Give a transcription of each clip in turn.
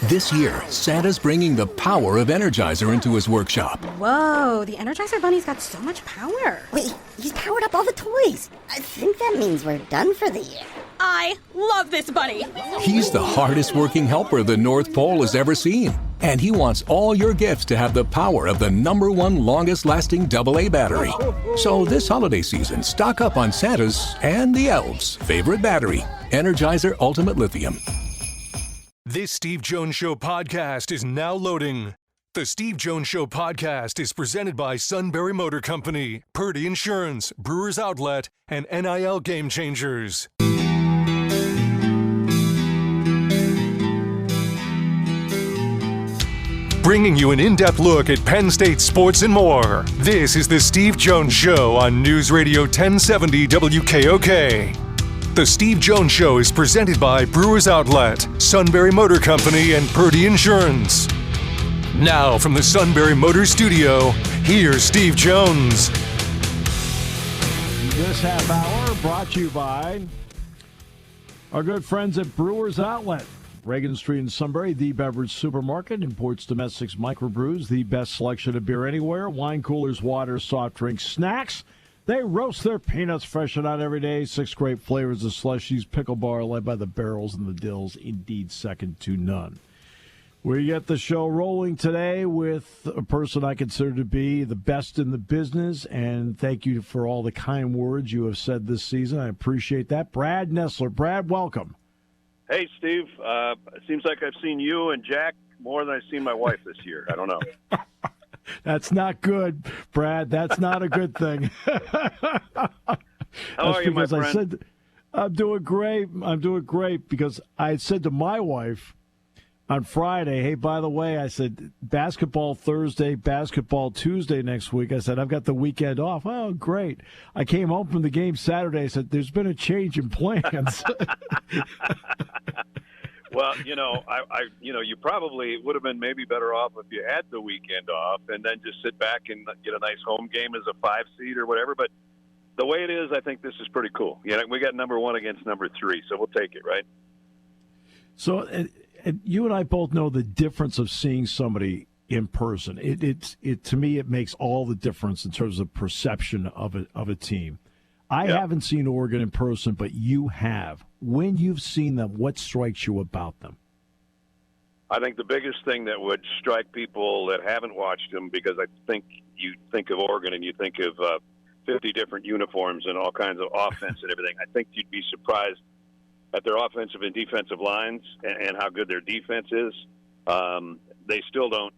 This year, Santa's bringing the power of Energizer into his workshop. Whoa, the Energizer Bunny's got so much power. Wait, he's powered up all the toys. I think that means we're done for the year. I love this bunny. He's the hardest working helper the North Pole has ever seen. And he wants all your gifts to have the power of the #1 longest lasting AA battery. So this holiday season, stock up on Santa's and the elves' favorite battery, Energizer Ultimate Lithium. This Steve Jones Show podcast is now loading. The Steve Jones Show podcast is presented by Sunbury Motor Company, Purdy Insurance, Brewers Outlet, and NIL Game Changers. Bringing you an in-depth look at Penn State sports and more. This is the Steve Jones Show on News Radio 1070 WKOK. The Steve Jones Show is presented by Brewers Outlet, Sunbury Motor Company, and Purdy Insurance. Now from the Sunbury Motor Studio, here's Steve Jones. This half hour brought to you by our good friends at Brewers Outlet. Reagan Street in Sunbury, the beverage supermarket, imports domestics, microbrews, the best selection of beer anywhere, wine coolers, water, soft drinks, snacks. They roast their peanuts fresh and out every day. 6 great flavors of slushies, pickle bar, led by the barrels and the dills, indeed second to none. We get the show rolling today with a person I consider to be the best in the business, and thank you for all the kind words you have said this season. I appreciate that. Brad Nessler. Brad, welcome. Hey, Steve. It seems like I've seen you and Jack more than I've seen my wife this year. I don't know. That's not good, Brad. That's not a good thing. How are you, my friend? I'm doing great. I'm doing great because I had said to my wife on Friday, hey, by the way, I said, basketball Thursday, basketball Tuesday next week. I said, I've got the weekend off. Oh, great. I came home from the game Saturday. I said, there's been a change in plans. Well, you probably would have been maybe better off if you had the weekend off and then just sit back and get a nice home game as a 5 seed or whatever. But the way it is, I think this is pretty cool. We got #1 against #3, so we'll take it, right? So and you and I both know the difference of seeing somebody in person. It to me, it makes all the difference in terms of perception of a team. I haven't seen Oregon in person, but you have. When you've seen them, what strikes you about them? I think the biggest thing that would strike people that haven't watched them, because I think you think of Oregon and you think of 50 different uniforms and all kinds of offense and everything. I think you'd be surprised at their offensive and defensive lines and how good their defense is. They still don't.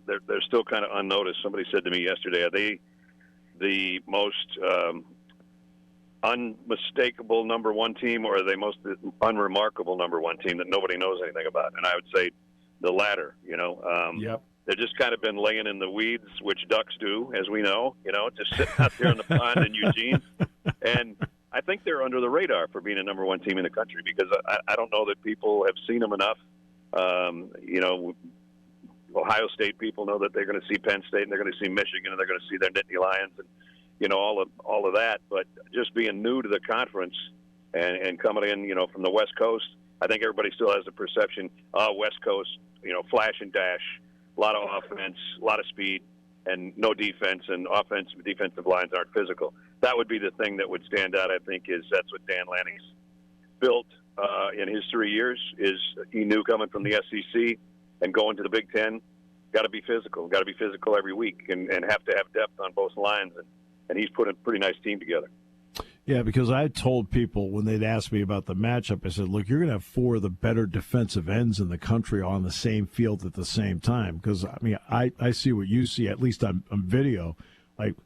They're still kind of unnoticed. Somebody said to me yesterday, are they the most unmistakable #1 team, or are they most unremarkable #1 team that nobody knows anything about? And I would say the latter. Yep. They've just kind of been laying in the weeds, which ducks do, as we know. Just sitting out there in the pond in Eugene. And I think they're under the radar for being a #1 team in the country, because I don't know that people have seen them enough. Ohio State people know that they're going to see Penn State and they're going to see Michigan and they're going to see their Nittany Lions and all of that. But just being new to the conference and coming in, from the West Coast, I think everybody still has the perception, West Coast, flash and dash, a lot of offense, a lot of speed, and no defense, and defensive lines aren't physical. That would be the thing that would stand out, I think, is that's what Dan Lanning's built in his 3 years, is he knew coming from the SEC and going to the Big Ten, got to be physical every week and have to have depth on both lines. And he's put a pretty nice team together. Yeah, because I told people when they'd ask me about the matchup, I said, look, you're going to have 4 of the better defensive ends in the country on the same field at the same time. Because, I see what you see, at least on video.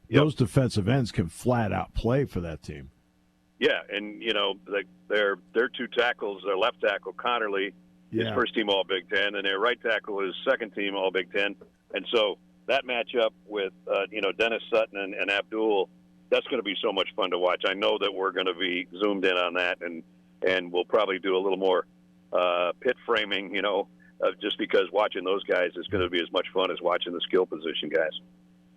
Those defensive ends can flat out play for that team. Yeah, and, their 2 tackles, their left tackle, Connerly, his first team All-Big Ten, and their right tackle is second team All-Big Ten. And so that matchup with, Dennis Sutton and Abdul, that's going to be so much fun to watch. I know that we're going to be zoomed in on that, and we'll probably do a little more pit framing, just because watching those guys is going to be as much fun as watching the skill position guys.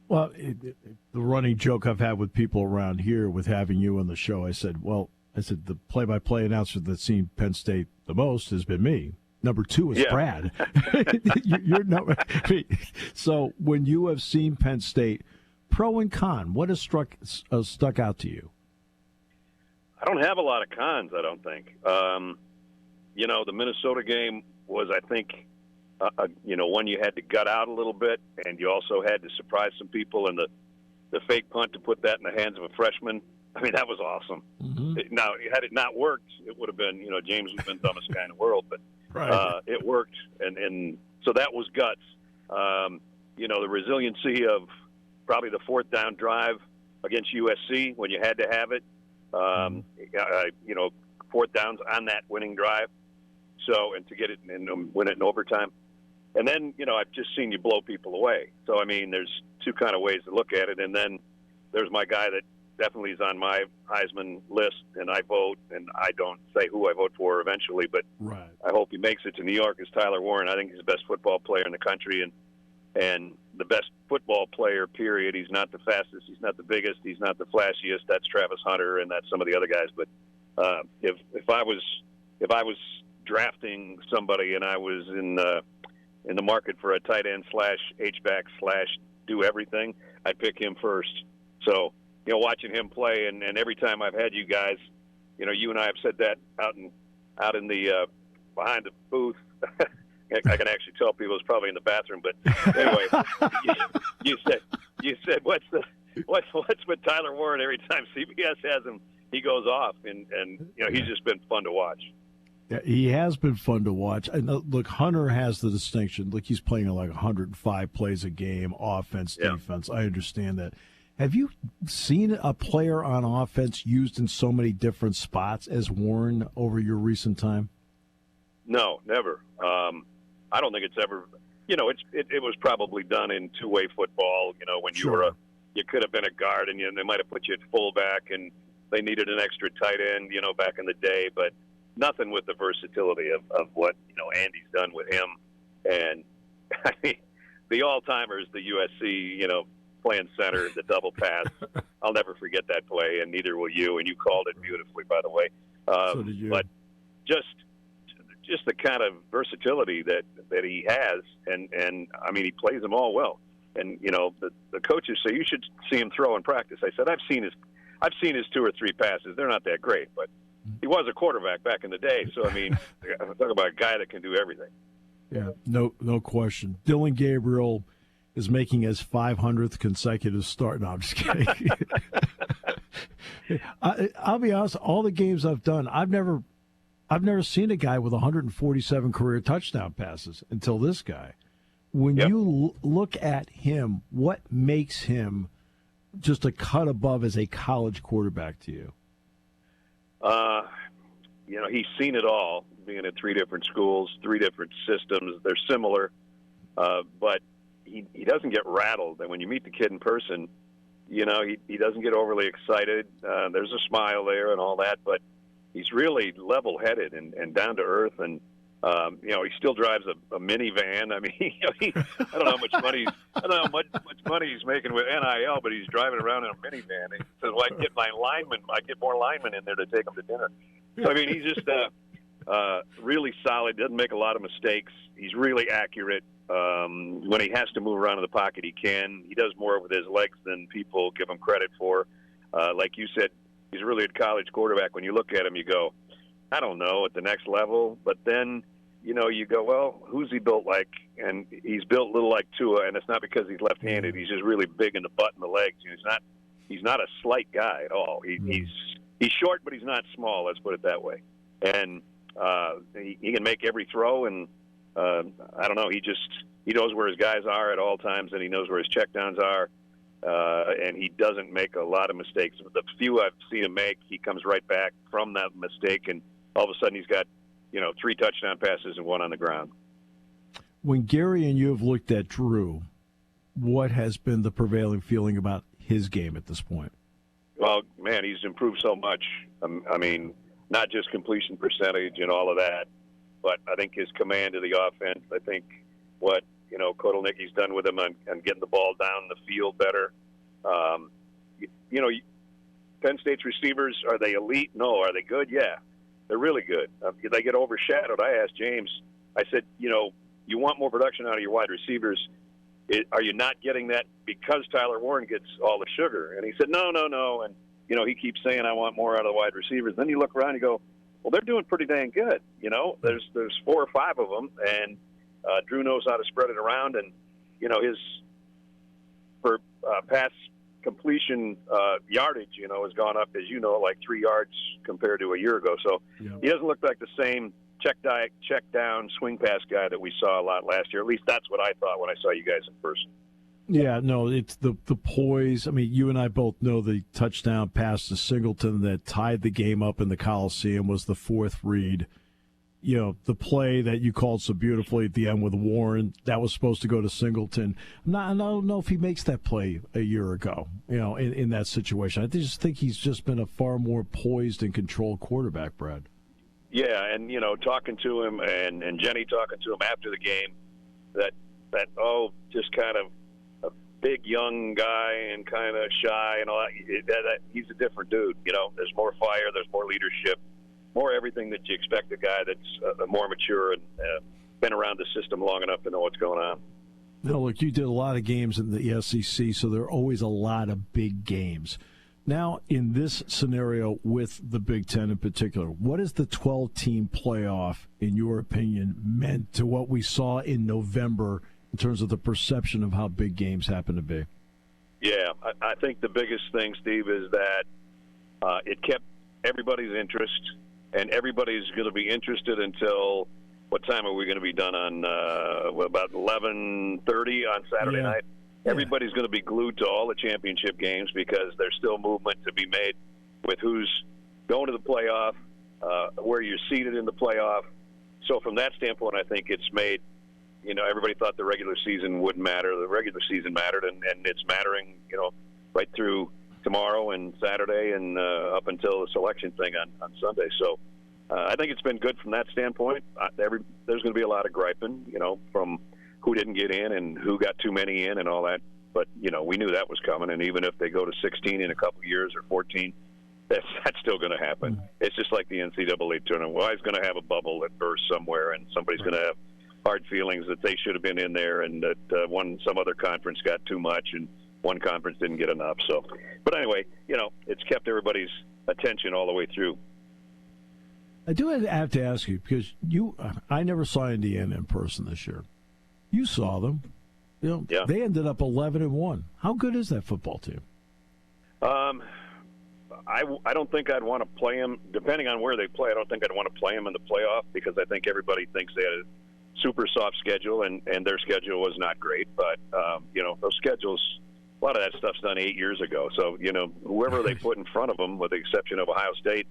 Well, the running joke I've had with people around here with having you on the show, I said the play-by-play announcer that's seen Penn State the most has been me. Number 2 is Brad. You're number. So when you have seen Penn State, pro and con, what has stuck out to you? I don't have a lot of cons, I don't think. The Minnesota game was, I think, one you had to gut out a little bit, and you also had to surprise some people, and the fake punt to put that in the hands of a freshman, I mean, that was awesome. Mm-hmm. Now, had it not worked, it would have been, James would have been the dumbest guy in the world, but it worked, and so that was guts. The resiliency of probably the fourth down drive against USC when you had to have it, fourth downs on that winning drive, and to get it and win it in overtime. And then, I've just seen you blow people away. So, I mean, there's two kind of ways to look at it. And then there's my guy that definitely is on my Heisman list, and I vote, and I don't say who I vote for eventually, but I hope he makes it to New York, is Tyler Warren. I think he's the best football player in the country and the best football player, period. He's not the fastest. He's not the biggest. He's not the flashiest. That's Travis Hunter, and that's some of the other guys. But if I was drafting somebody and I was in the market for a tight end / H-back / do everything, I'd pick him first. So, watching him play, and every time I've had you guys, you and I have said that out in the behind the booth. I can actually tell people it's probably in the bathroom, but anyway, you said what's with Tyler Warren? Every time CBS has him, he goes off, and he's just been fun to watch. Yeah, he has been fun to watch. And look, Hunter has the distinction. Look, he's playing like 105 plays a game, offense, defense. I understand that. Have you seen a player on offense used in so many different spots as Warren over your recent time? No, never. I don't think it's ever. It was probably done in two-way football. When you you could have been a guard, and they might have put you at fullback, and they needed an extra tight end. Back in the day, but nothing with the versatility of what Andy's done with him. And I mean, the all-timers, the USC, playing center, the double pass. I'll never forget that play, and neither will you. And you called it beautifully, by the way. So did you. But just the kind of versatility that he has, and I mean, he plays them all well. And the coaches say you should see him throw in practice. I said I've seen his 2 or 3 passes. They're not that great, but he was a quarterback back in the day. So I mean, I'm talking about a guy that can do everything. Yeah, no question. Dillon Gabriel is making his 500th consecutive start. No, I'm just kidding. I'll be honest. All the games I've done, I've never seen a guy with 147 career touchdown passes until this guy. When you look at him, what makes him just a cut above as a college quarterback to you? He's seen it all, being at 3 different schools, 3 different systems. They're similar, but he doesn't get rattled. And when you meet the kid in person, he doesn't get overly excited. There's a smile there and all that, but he's really level-headed and down to earth. And he still drives a minivan. I mean, I don't know how much money. I don't know how much money he's making with NIL, but he's driving around in a minivan. He says, "Well, I get more linemen in there to take them to dinner." So I mean, he's just really solid. Doesn't make a lot of mistakes. He's really accurate. When he has to move around in the pocket, he can. He does more with his legs than people give him credit for. Like you said, he's really a college quarterback. When you look at him, you go, I don't know, at the next level. But then, you go, well, who's he built like? And he's built a little like Tua, and it's not because he's left-handed. He's just really big in the butt and the legs. He's not a slight guy at all. He's short, but he's not small. Let's put it that way. And he can make every throw, and I don't know. He knows where his guys are at all times, and he knows where his checkdowns are. And he doesn't make a lot of mistakes. The few I've seen him make, he comes right back from that mistake, and all of a sudden he's got 3 touchdown passes and 1 on the ground. When Gary and you have looked at Drew, what has been the prevailing feeling about his game at this point? Well, man, he's improved so much. I mean, not just completion percentage and all of that, but I think his command of the offense. I think what Kotelnicki's done with him on getting the ball down the field better. Penn State's receivers, are they elite? No. Are they good? Yeah, they're really good. They get overshadowed. I asked James, I said, you want more production out of your wide receivers. Are you not getting that because Tyler Warren gets all the sugar? And he said, no. And, he keeps saying, I want more out of the wide receivers. Then you look around and you go, well, they're doing pretty dang good. There's 4 or 5 of them, and Drew knows how to spread it around. And, his pass completion yardage, has gone up, as like 3 yards compared to a year ago. So he doesn't look like the same check down, swing pass guy that we saw a lot last year. At least that's what I thought when I saw you guys in person. Yeah, no, it's the poise. I mean, you and I both know the touchdown pass to Singleton that tied the game up in the Coliseum was the 4th read. The play that you called so beautifully at the end with Warren, that was supposed to go to Singleton. I don't know if he makes that play a year ago, in that situation. I just think he's just been a far more poised and controlled quarterback, Brad. Yeah, and, talking to him and Jenny talking to him after the game, that just kind of a big young guy and kind of shy and all that, he's a different dude. There's more fire, there's more leadership, more everything that you expect a guy that's more mature and been around the system long enough to know what's going on. Now, look, you did a lot of games in the SEC, so there are always a lot of big games. Now, in this scenario with the Big Ten in particular, what is the 12-team playoff, in your opinion, meant to what we saw in November in terms of the perception of how big games happen to be? Yeah, I think the biggest thing, Steve, is that it kept everybody's interest, and everybody's going to be interested until what time are we going to be done on about 11:30 on Saturday night? Everybody's going to be glued to all the championship games because there's still movement to be made with who's going to the playoff, where you're seated in the playoff. So from that standpoint, I think it's made, everybody thought the regular season wouldn't matter. The regular season mattered, and it's mattering, right through tomorrow and Saturday and up until the selection thing on Sunday. So I think it's been good from that standpoint. There's going to be a lot of griping, from who didn't get in and who got too many in and all that. But, we knew that was coming. And even if they go to 16 in a couple of years or 14, that's still going to happen. It's just like the NCAA tournament. Well, it's going to have a bubble that bursts somewhere, and somebody's going to have hard feelings that they should have been in there and that some other conference got too much and one conference didn't get enough. So, but anyway, it's kept everybody's attention all the way through. I do have to ask you, because I never saw Indiana in person this year. You saw them. They ended up 11-1. How good is that football team? I don't think I'd want to play them, depending on where they play. I don't think I'd want to play them in the playoff because I think everybody thinks they had a super soft schedule, and their schedule was not great. But, those schedules, a lot of that stuff's done 8 years ago. So, whoever they put in front of them, with the exception of Ohio State,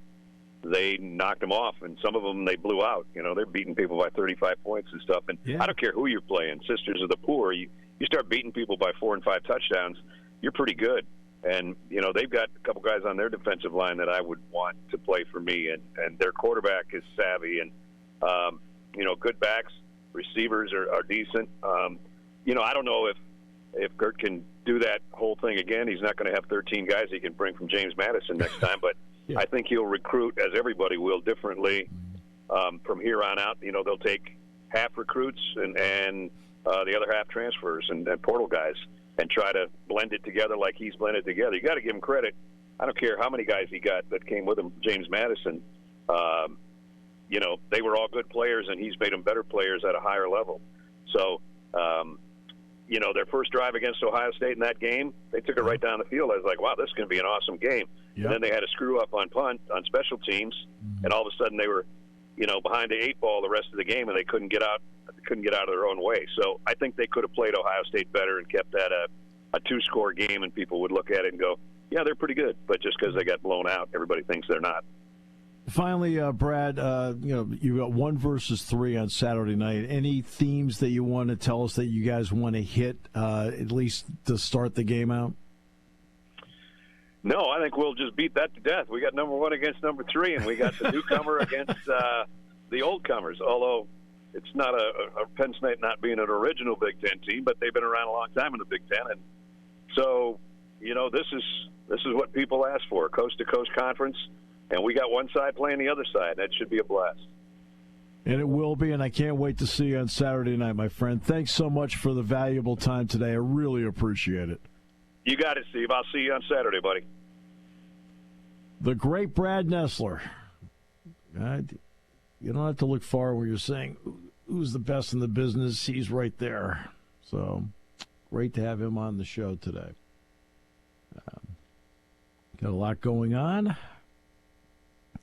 they knocked them off, and some of them they blew out. They're beating people by 35 points and stuff. And I don't care who you're playing, Sisters of the Poor, you start beating people by 4 and 5 touchdowns, you're pretty good. And, they've got a couple guys on their defensive line that I would want to play for me, and their quarterback is savvy, and, good backs, receivers are decent. I don't know if Gert can do that whole thing again. He's not going to have 13 guys he can bring from James Madison next time, but I think he'll recruit, as everybody will, differently from here on out. They'll take half recruits and the other half transfers and portal guys and try to blend it together like he's blended together. You got to give him credit. I don't care how many guys he got that came with him, James Madison. They were all good players, and he's made them better players at a higher level. So, their first drive against Ohio State in that game, they took it right down the field. I was like, wow, this is going to be an awesome game. Yep. And then they had a screw-up on punt on special teams, and all of a sudden they were, behind the 8 ball the rest of the game, and they couldn't get out of their own way. So I think they could have played Ohio State better and kept that a 2-score game, and people would look at it and go, yeah, they're pretty good. But just because they got blown out, everybody thinks they're not. Finally, Brad, you got 1 versus 3 on Saturday night. Any themes that you want to tell us that you guys want to hit, at least to start the game out? No, I think we'll just beat that to death. We got number 1 against number 3, and we got the newcomer against the old comers. Although it's not a Penn State not being an original Big Ten team, but they've been around a long time in the Big Ten, and so this is what people ask for: coast to coast conference. And we got one side playing the other side. That should be a blast. And it will be, and I can't wait to see you on Saturday night, my friend. Thanks so much for the valuable time today. I really appreciate it. You got it, Steve. I'll see you on Saturday, buddy. The great Brad Nessler. You don't have to look far when you're saying who's the best in the business. He's right there. So great to have him on the show today. Got a lot going on.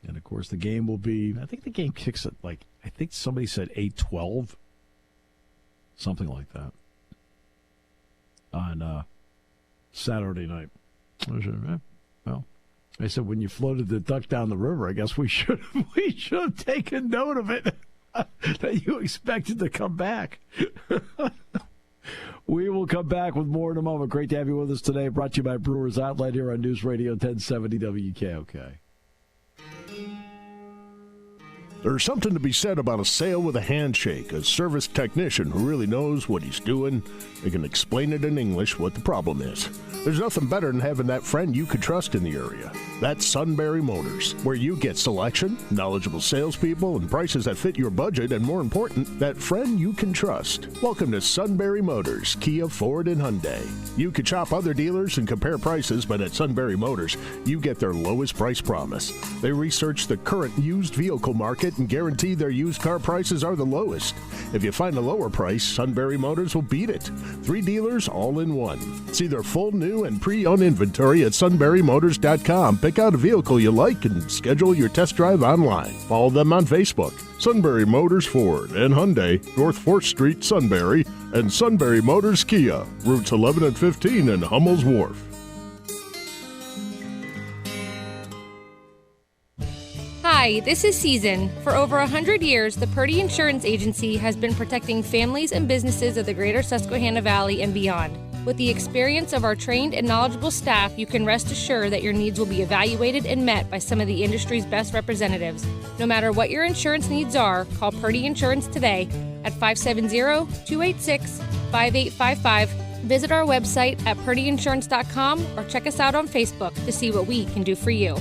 And, of course, the game will be, I think the game kicks at, I think somebody said 8:12. Something like that. On Saturday night. Well, I said, when you floated the duck down the river, I guess we should have taken note of it, that you expected to come back. We will come back with more in a moment. Great to have you with us today. Brought to you by Brewers Outlet here on News Radio 1070 WKOK. There's something to be said about a sale with a handshake, a service technician who really knows what he's doing. They can explain it in English what the problem is. There's nothing better than having that friend you could trust in the area. That's Sunbury Motors, where you get selection, knowledgeable salespeople, and prices that fit your budget, and more important, that friend you can trust. Welcome to Sunbury Motors, Kia, Ford, and Hyundai. You could shop other dealers and compare prices, but at Sunbury Motors, you get their lowest price promise. They research the current used vehicle market and guarantee their used car prices are the lowest. If you find a lower price, Sunbury Motors will beat it. 3 dealers all in one. See their full new and pre-owned inventory at sunburymotors.com. Pick out a vehicle you like and schedule your test drive online. Follow them on Facebook. Sunbury Motors Ford and Hyundai, North 4th Street, Sunbury, and Sunbury Motors Kia, routes 11 and 15 in Hummel's Wharf. Hi, this is Season. For over 100 years, the Purdy Insurance Agency has been protecting families and businesses of the greater Susquehanna Valley and beyond. With the experience of our trained and knowledgeable staff, you can rest assured that your needs will be evaluated and met by some of the industry's best representatives. No matter what your insurance needs are, call Purdy Insurance today at 570-286-5855. Visit our website at purdyinsurance.com or check us out on Facebook to see what we can do for you.